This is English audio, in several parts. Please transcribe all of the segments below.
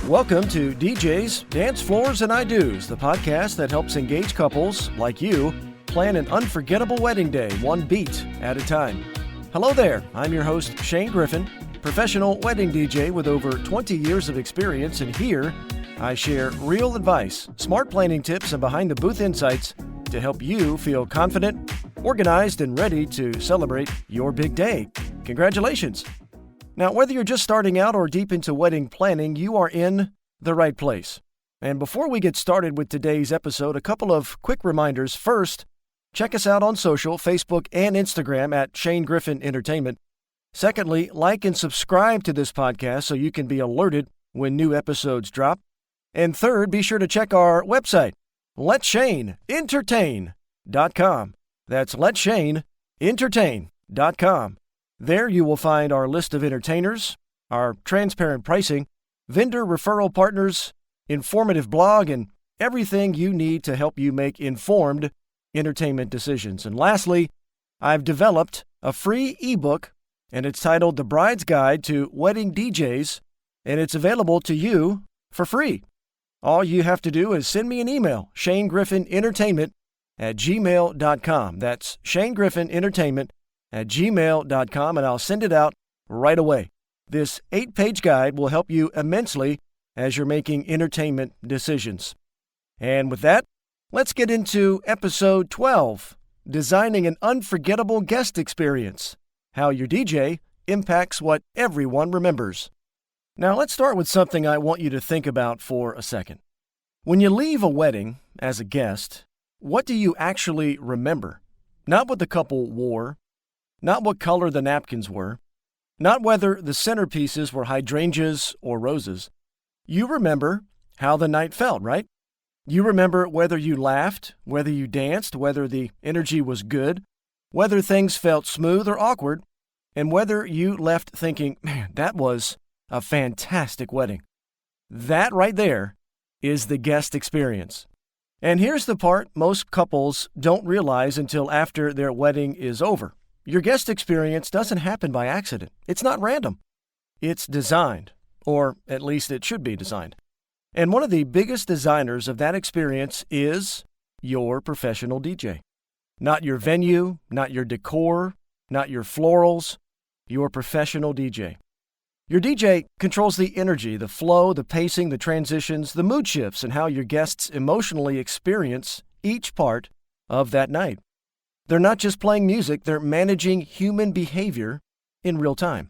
Welcome to DJ's, Dancefloors, and I Do's, the podcast that helps engaged couples like you plan an unforgettable wedding day, one beat at a time. Hello there, I'm your host, Shane Griffin, professional wedding DJ with over 20 years of experience, and here I share real advice, smart planning tips, and behind-the-booth insights to help you feel confident, organized, and ready to celebrate your big day. Congratulations! Now, whether you're just starting out or deep into wedding planning, you are in the right place. And before we get started with today's episode, a couple of quick reminders. First, check us out on social, Facebook and Instagram at Shane Griffin Entertainment. Secondly, like and subscribe to this podcast so you can be alerted when new episodes drop. And third, be sure to check our website, letshaneentertain.com. That's letshaneentertain.com. There you will find our list of entertainers, our transparent pricing, vendor referral partners, informative blog, and everything you need to help you make informed entertainment decisions. And lastly, I've developed a free ebook, and it's titled The Bride's Guide to Wedding DJs, and it's available to you for free. All you have to do is send me an email, shanegriffinentertainment@gmail.com. That's shanegriffinentertainment@gmail.com, and I'll send it out right away. This 8-page guide will help you immensely as you're making entertainment decisions. And with that, let's get into episode 12, Designing an Unforgettable Guest Experience, How Your DJ Impacts What Everyone Remembers. Now, let's start with something I want you to think about for a second. When you leave a wedding as a guest, what do you actually remember? Not what the couple wore, not what color the napkins were, not whether the centerpieces were hydrangeas or roses. You remember how the night felt, right? You remember whether you laughed, whether you danced, whether the energy was good, whether things felt smooth or awkward, and whether you left thinking, man, that was a fantastic wedding. That right there is the guest experience. And here's the part most couples don't realize until after their wedding is over. Your guest experience doesn't happen by accident. It's not random. It's designed, or at least it should be designed. And one of the biggest designers of that experience is your professional DJ. Not your venue, not your decor, not your florals, your professional DJ. Your DJ controls the energy, the flow, the pacing, the transitions, the mood shifts, and how your guests emotionally experience each part of that night. They're not just playing music, they're managing human behavior in real time.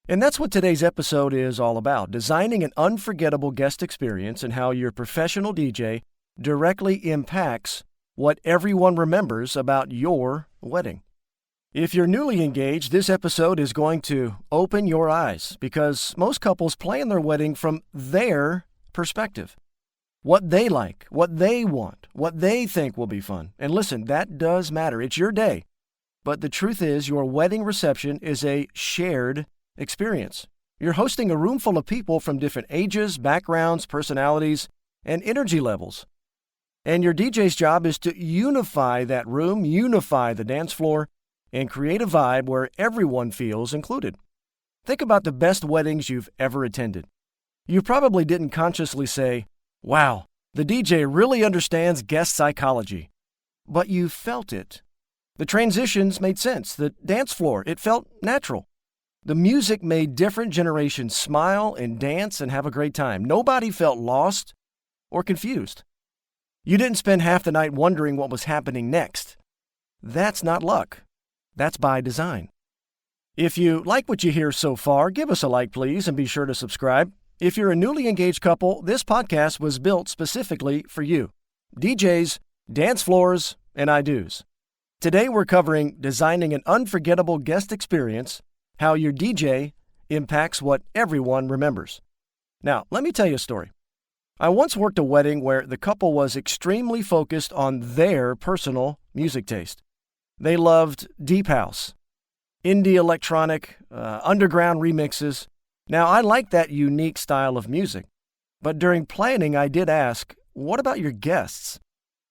And that's what today's episode is all about, designing an unforgettable guest experience and how your professional DJ directly impacts what everyone remembers about your wedding. If you're newly engaged, this episode is going to open your eyes because most couples plan their wedding from their perspective. What they like, what they want, what they think will be fun. And listen, that does matter. It's your day. But the truth is, your wedding reception is a shared experience. You're hosting a room full of people from different ages, backgrounds, personalities, and energy levels. And your DJ's job is to unify that room, unify the dance floor, and create a vibe where everyone feels included. Think about the best weddings you've ever attended. You probably didn't consciously say, wow, the DJ really understands guest psychology. But you felt it. The transitions made sense. The dance floor, it felt natural. The music made different generations smile and dance and have a great time. Nobody felt lost or confused. You didn't spend half the night wondering what was happening next. That's not luck. That's by design. If you like what you hear so far, give us a like, please, and be sure to subscribe. If you're a newly engaged couple, this podcast was built specifically for you. DJs, Dancefloors, and I Do's. Today we're covering designing an unforgettable guest experience, how your DJ impacts what everyone remembers. Now, let me tell you a story. I once worked a wedding where the couple was extremely focused on their personal music taste. They loved deep house, indie electronic, underground remixes. Now, I like that unique style of music, but during planning, I did ask, what about your guests?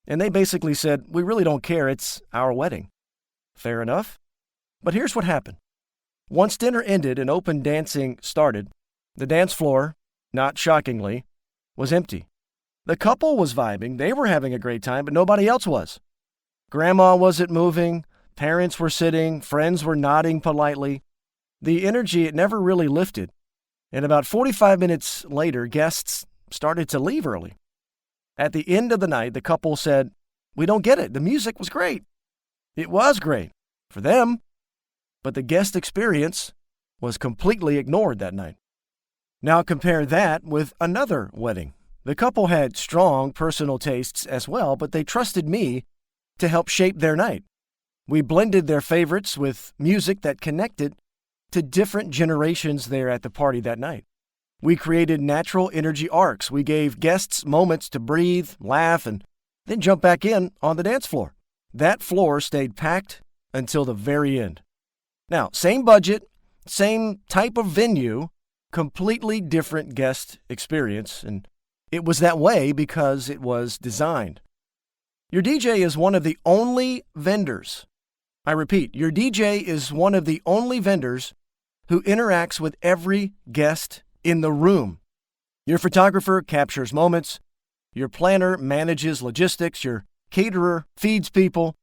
And they basically said, we really don't care, it's our wedding. Fair enough. But here's what happened. Once dinner ended and open dancing started, the dance floor not shockingly, was empty. The couple was vibing, they were having a great time, but nobody else was. Grandma wasn't moving, parents were sitting, friends were nodding politely. The energy, it never really lifted. And about 45 minutes later, guests started to leave early. At the end of the night, the couple said, "We don't get it. The music was great." It was great for them, but the guest experience was completely ignored that night. Now compare that with another wedding. The couple had strong personal tastes as well, but they trusted me to help shape their night. We blended their favorites with music that connected to different generations there at the party that night. We created natural energy arcs. We gave guests moments to breathe, laugh, and then jump back in on the dance floor. That floor stayed packed until the very end. Now, same budget, same type of venue, completely different guest experience, and it was that way because it was designed. Your DJ is one of the only vendors. I repeat, your DJ is one of the only vendors who interacts with every guest in the room. Your photographer captures moments, your planner manages logistics, your caterer feeds people,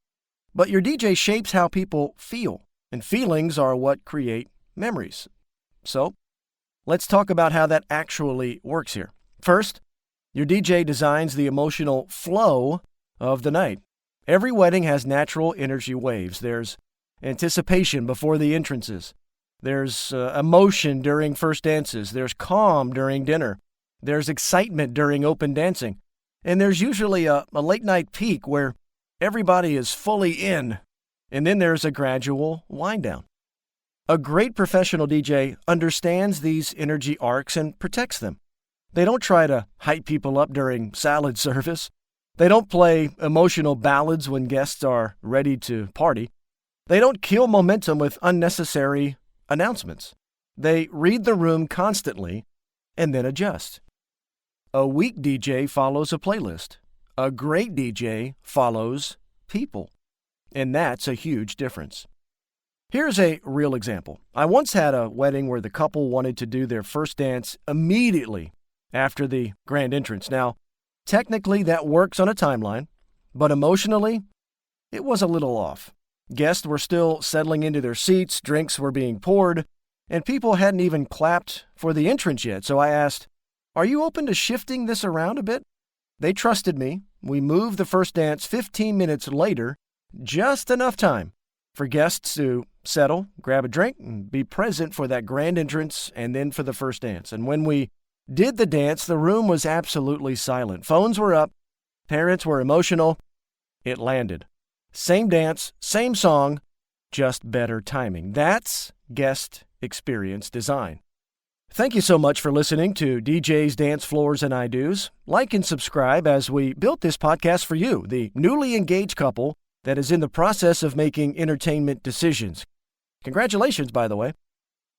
but your DJ shapes how people feel, and feelings are what create memories. So, let's talk about how that actually works here. First, your DJ designs the emotional flow of the night. Every wedding has natural energy waves. There's anticipation before the entrances. There's emotion during first dances. There's calm during dinner. There's excitement during open dancing. And there's usually a late night peak where everybody is fully in. And then there's a gradual wind down. A great professional DJ understands these energy arcs and protects them. They don't try to hype people up during salad service. They don't play emotional ballads when guests are ready to party. They don't kill momentum with unnecessary announcements. They read the room constantly and then adjust. A weak DJ follows a playlist. A great DJ follows people. And that's a huge difference. Here's a real example. I once had a wedding where the couple wanted to do their first dance immediately after the grand entrance. Now, technically that works on a timeline, but emotionally, it was a little off. Guests were still settling into their seats, drinks were being poured, and people hadn't even clapped for the entrance yet. So I asked, "Are you open to shifting this around a bit?" They trusted me. We moved the first dance 15 minutes later, just enough time for guests to settle, grab a drink, and be present for that grand entrance and then for the first dance. And when we did the dance, the room was absolutely silent. Phones were up. Parents were emotional. It landed. Same dance, same song, just better timing. That's guest experience design. Thank you so much for listening to DJ's Dancefloors and I-Dos. Like and subscribe as we built this podcast for you, the newly engaged couple that is in the process of making entertainment decisions. Congratulations, by the way.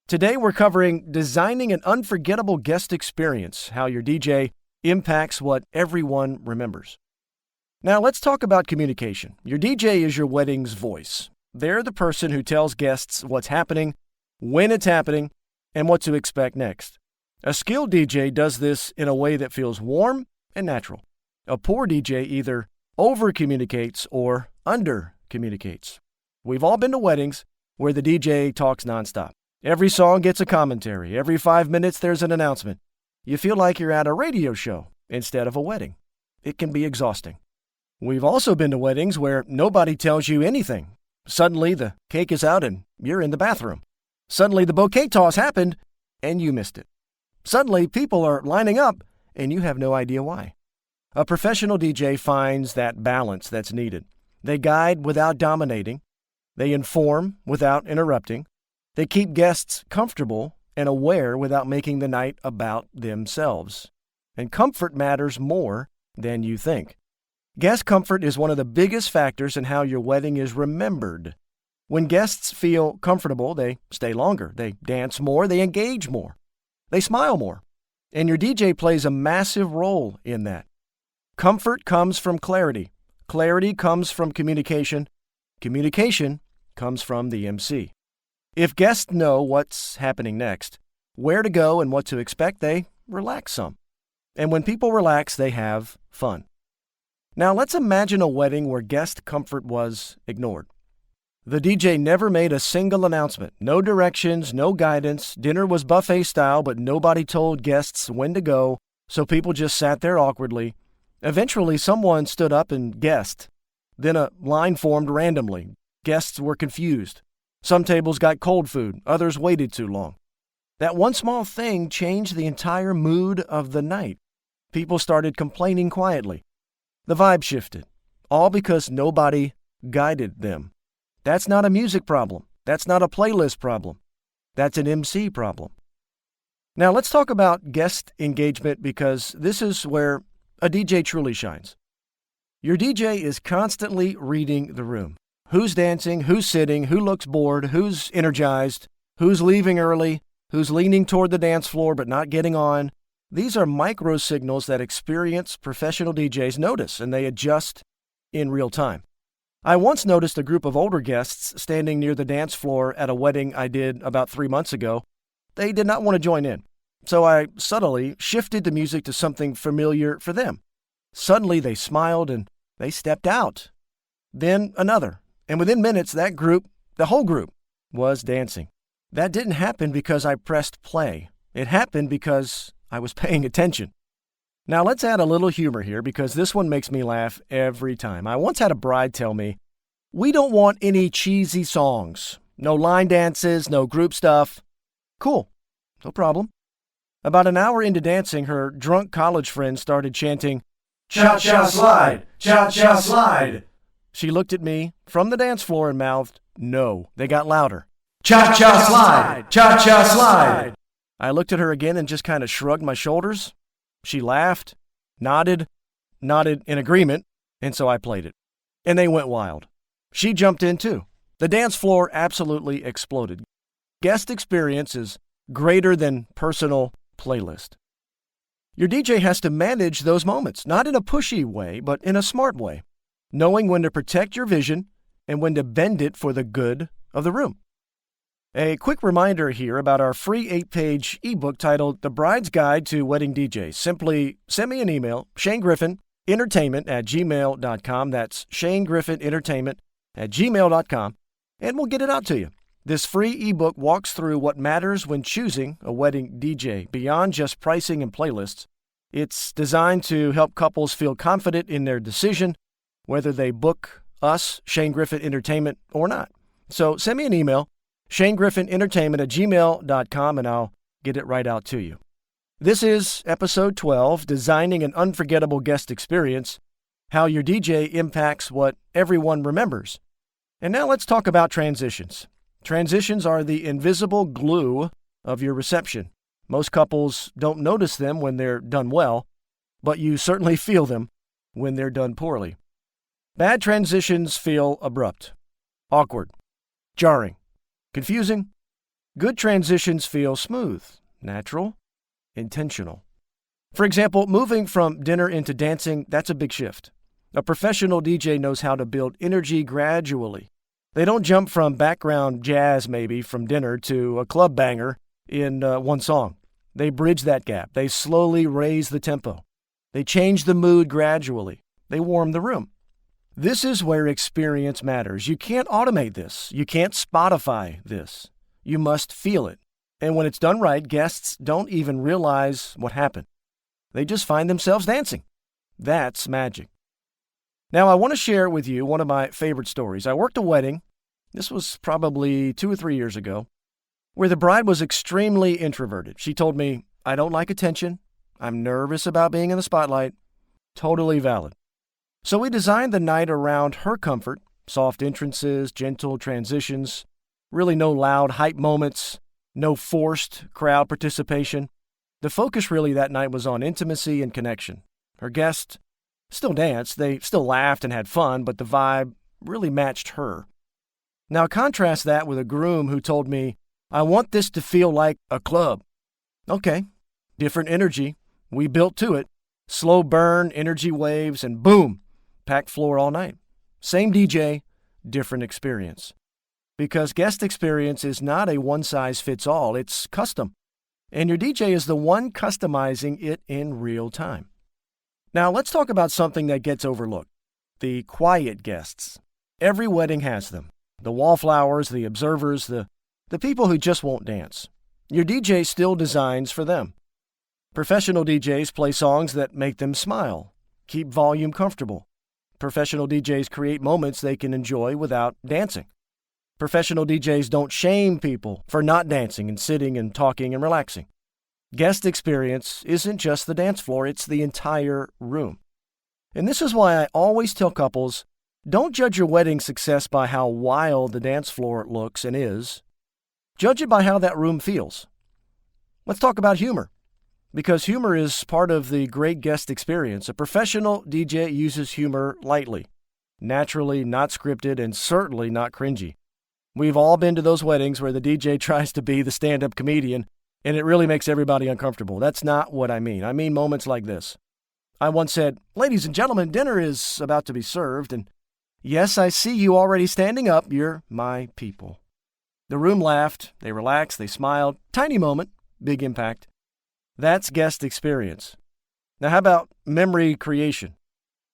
Today we're covering designing an unforgettable guest experience, how your DJ impacts what everyone remembers. Now let's talk about communication. Your DJ is your wedding's voice. They're the person who tells guests what's happening, when it's happening, and what to expect next. A skilled DJ does this in a way that feels warm and natural. A poor DJ either over-communicates or under-communicates. We've all been to weddings where the DJ talks nonstop. Every song gets a commentary. Every 5 minutes there's an announcement. You feel like you're at a radio show instead of a wedding. It can be exhausting. We've also been to weddings where nobody tells you anything. Suddenly the cake is out and you're in the bathroom. Suddenly the bouquet toss happened and you missed it. Suddenly people are lining up and you have no idea why. A professional DJ finds that balance that's needed. They guide without dominating. They inform without interrupting. They keep guests comfortable and aware without making the night about themselves. And comfort matters more than you think. Guest comfort is one of the biggest factors in how your wedding is remembered. When guests feel comfortable, they stay longer, they dance more, they engage more, they smile more. And your DJ plays a massive role in that. Comfort comes from clarity. Clarity comes from communication. Communication comes from the MC. If guests know what's happening next, where to go and what to expect, they relax some. And when people relax, they have fun. Now let's imagine a wedding where guest comfort was ignored. The DJ never made a single announcement, no directions, no guidance. Dinner was buffet style, but nobody told guests when to go, so people just sat there awkwardly. Eventually, someone stood up and guessed. Then a line formed randomly. Guests were confused. Some tables got cold food, others waited too long. That one small thing changed the entire mood of the night. People started complaining quietly. The vibe shifted, all because nobody guided them. That's not a music problem. That's not a playlist problem. That's an MC problem. Now let's talk about guest engagement, because this is where a DJ truly shines. Your DJ is constantly reading the room. Who's dancing, who's sitting, who looks bored, who's energized, who's leaving early, who's leaning toward the dance floor but not getting on. These are micro signals that experienced professional DJs notice, and they adjust in real time. I once noticed a group of older guests standing near the dance floor at a wedding I did about 3 months ago. They did not want to join in, so I subtly shifted the music to something familiar for them. Suddenly they smiled and they stepped out. Then another, and within minutes that group, the whole group, was dancing. That didn't happen because I pressed play. It happened because I was paying attention. Now let's add a little humor here, because this one makes me laugh every time. I once had a bride tell me, "We don't want any cheesy songs. No line dances, no group stuff." Cool, no problem. About an hour into dancing, her drunk college friend started chanting, "Cha-cha slide, cha-cha slide." She looked at me from the dance floor and mouthed, "No." They got louder. "Cha-cha slide, cha-cha slide." I looked at her again and just kind of shrugged my shoulders. She laughed, nodded in agreement, and so I played it. And they went wild. She jumped in too. The dance floor absolutely exploded. Guest experience is greater than personal playlist. Your DJ has to manage those moments, not in a pushy way, but in a smart way, knowing when to protect your vision and when to bend it for the good of the room. A quick reminder here about our free 8-page ebook titled The Bride's Guide to Wedding DJs. Simply send me an email, shanegriffinentertainment@gmail.com. That's shanegriffinentertainment@gmail.com, and we'll get it out to you. This free ebook walks through what matters when choosing a wedding DJ, beyond just pricing and playlists. It's designed to help couples feel confident in their decision, whether they book us, Shane Griffin Entertainment, or not. So send me an email, shanegriffinentertainment@gmail.com, and I'll get it right out to you. This is episode 12, Designing an Unforgettable Guest Experience, how your DJ impacts what everyone remembers. And now let's talk about transitions. Transitions are the invisible glue of your reception. Most couples don't notice them when they're done well, but you certainly feel them when they're done poorly. Bad transitions feel abrupt, awkward, jarring, confusing. Good transitions feel smooth, natural, intentional. For example, moving from dinner into dancing, that's a big shift. A professional DJ knows how to build energy gradually. They don't jump from background jazz, maybe, from dinner to a club banger in one song. They bridge that gap. They slowly raise the tempo. They change the mood gradually. They warm the room. This is where experience matters. You can't automate this. You can't Spotify this. You must feel it. And when it's done right, guests don't even realize what happened. They just find themselves dancing. That's magic. Now, I want to share with you one of my favorite stories. I worked a wedding. This was probably 2 or 3 years ago, where the bride was extremely introverted. She told me, "I don't like attention. I'm nervous about being in the spotlight." Totally valid. So we designed the night around her comfort, soft entrances, gentle transitions, really no loud hype moments, no forced crowd participation. The focus really that night was on intimacy and connection. Her guests still danced, they still laughed and had fun, but the vibe really matched her. Now contrast that with a groom who told me, "I want this to feel like a club." Okay, different energy. We built to it. Slow burn, energy waves, and boom, packed floor all night. Same DJ, different experience. Because guest experience is not a one-size-fits-all, it's custom. and your DJ is the one customizing it in real time. Now, let's talk about something that gets overlooked: the quiet guests. Every wedding has them. The wallflowers, the observers, the people who just won't dance. Your DJ still designs for them. Professional DJs play songs that make them smile, keep volume comfortable. Professional DJs create moments they can enjoy without dancing. Professional DJs don't shame people for not dancing and sitting and talking and relaxing. Guest experience isn't just the dance floor, it's the entire room. And this is why I always tell couples, don't judge your wedding success by how wild the dance floor looks and is. Judge it by how that room feels. Let's talk about humor, because humor is part of the great guest experience. A professional DJ uses humor lightly, naturally, not scripted, and certainly not cringy. We've all been to those weddings where the DJ tries to be the stand-up comedian, and it really makes everybody uncomfortable. That's not what I mean. I mean moments like this. I once said, "Ladies and gentlemen, dinner is about to be served, and yes, I see you already standing up. You're my people." The room laughed, they relaxed, they smiled. Tiny moment, big impact. That's guest experience. Now, how about memory creation?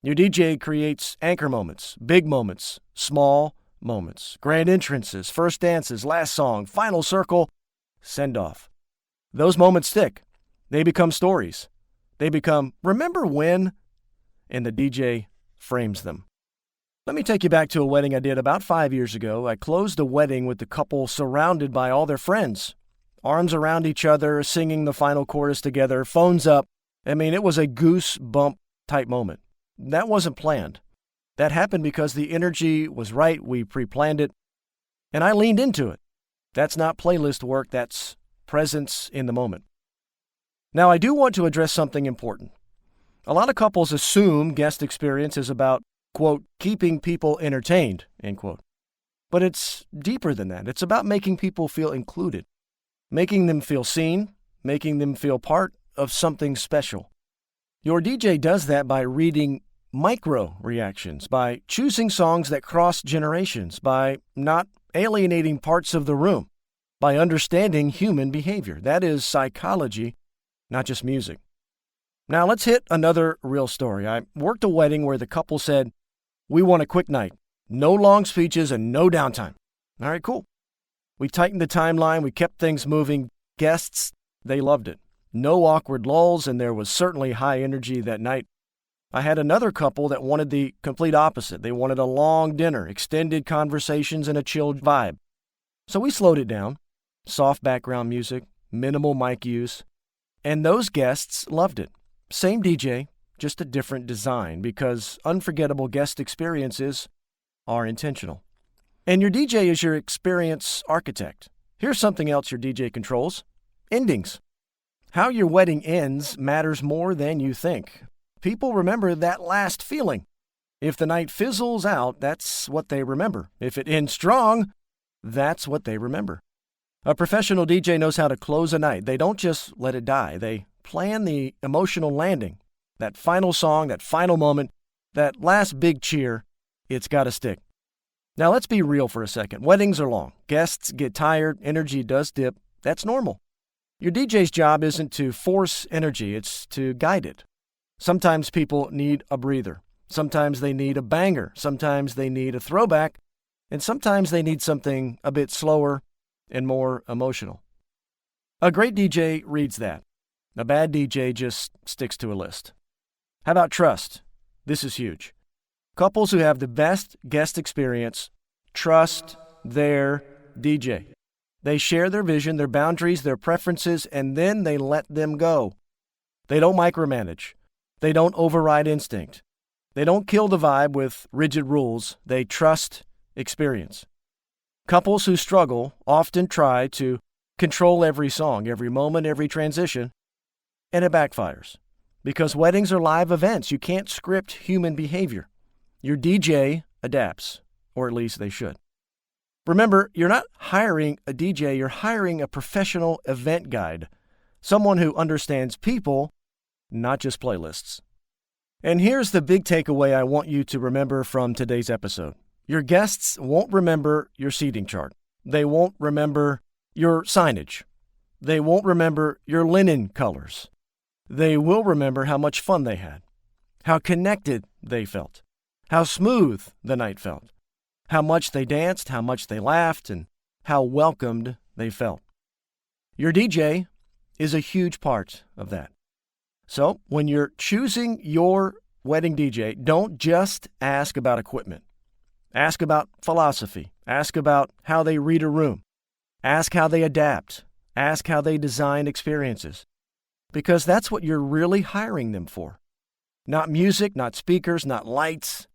Your DJ creates anchor moments, big moments, small moments, grand entrances, first dances, last song, final circle, send off. Those moments stick. They become stories. They become, "Remember when?" And the DJ frames them. Let me take you back to a wedding I did about 5 years ago. I closed a wedding with the couple surrounded by all their friends, arms around each other, singing the final chorus together, phones up. I mean, it was a goosebump type moment. That wasn't planned. That happened because the energy was right. We pre-planned it, and I leaned into it. That's not playlist work. That's presence in the moment. Now, I do want to address something important. A lot of couples assume guest experience is about, quote, keeping people entertained, end quote. But it's deeper than that. It's about making people feel included, making them feel seen, making them feel part of something special. Your DJ does that by reading micro reactions, by choosing songs that cross generations, by not alienating parts of the room, by understanding human behavior. That is psychology, not just music. Now let's hit another real story. I worked a wedding where the couple said, "We want a quick night, no long speeches and no downtime." All right, cool. We tightened the timeline. We kept things moving. Guests, they loved it. No awkward lulls, and there was certainly high energy that night. I had another couple that wanted the complete opposite. They wanted a long dinner, extended conversations, and a chilled vibe. So we slowed it down. Soft background music, minimal mic use. And those guests loved it. Same DJ, just a different design, because unforgettable guest experiences are intentional. And your DJ is your experience architect. Here's something else your DJ controls: endings. How your wedding ends matters more than you think. People remember that last feeling. If the night fizzles out, that's what they remember. If it ends strong, that's what they remember. A professional DJ knows how to close a night. They don't just let it die. They plan the emotional landing. That final song, that final moment, that last big cheer, it's got to stick. Now let's be real for a second. Weddings are long. Guests get tired. Energy does dip. That's normal. Your DJ's job isn't to force energy. It's to guide it. Sometimes people need a breather. Sometimes they need a banger. Sometimes they need a throwback. And sometimes they need something a bit slower and more emotional. A great DJ reads that. A bad DJ just sticks to a list. How about trust? This is huge. Couples who have the best guest experience trust their DJ. They share their vision, their boundaries, their preferences, and then they let them go. They don't micromanage. They don't override instinct. They don't kill the vibe with rigid rules. They trust experience. Couples who struggle often try to control every song, every moment, every transition, and it backfires. Because weddings are live events. You can't script human behavior. Your DJ adapts, or at least they should. Remember, you're not hiring a DJ, you're hiring a professional event guide, someone who understands people, not just playlists. And here's the big takeaway I want you to remember from today's episode. Your guests won't remember your seating chart. They won't remember your signage. They won't remember your linen colors. They will remember how much fun they had, how connected they felt, how smooth the night felt, how much they danced, how much they laughed, and how welcomed they felt. Your DJ is a huge part of that. So, when you're choosing your wedding DJ, don't just ask about equipment. Ask about philosophy. Ask about how they read a room. Ask how they adapt. Ask how they design experiences. Because that's what you're really hiring them for. Not music, not speakers, not lights.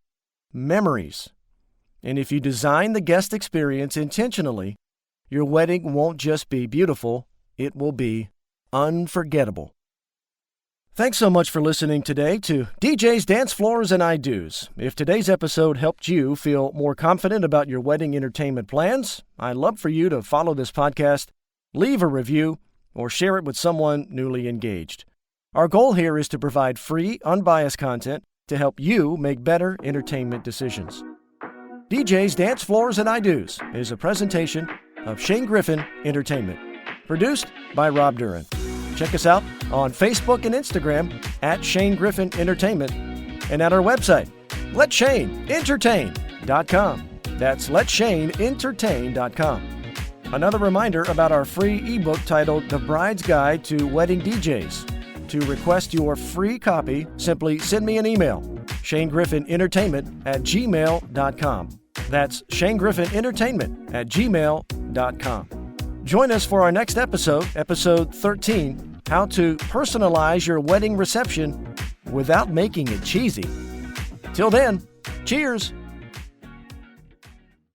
Memories. And if you design the guest experience intentionally, your wedding won't just be beautiful, it will be unforgettable. Thanks so much for listening today to DJs, Dancefloors, and I Do's. If today's episode helped you feel more confident about your wedding entertainment plans, I'd love for you to follow this podcast, leave a review, or share it with someone newly engaged. Our goal here is to provide free, unbiased content to help you make better entertainment decisions. DJs, Dancefloors, and I Do's is a presentation of Shane Griffin Entertainment, produced by Rob Duran. Check us out on Facebook and Instagram at Shane Griffin Entertainment and at our website, letshaneentertain.com. That's letshaneentertain.com. Another reminder about our free ebook titled The Bride's Guide to Wedding DJs. To request your free copy, simply send me an email, shanegriffinentertainment@gmail.com. That's shanegriffinentertainment@gmail.com. Join us for our next episode, episode 13, How to Personalize Your Wedding Reception Without Making It Cheesy. Till then, cheers!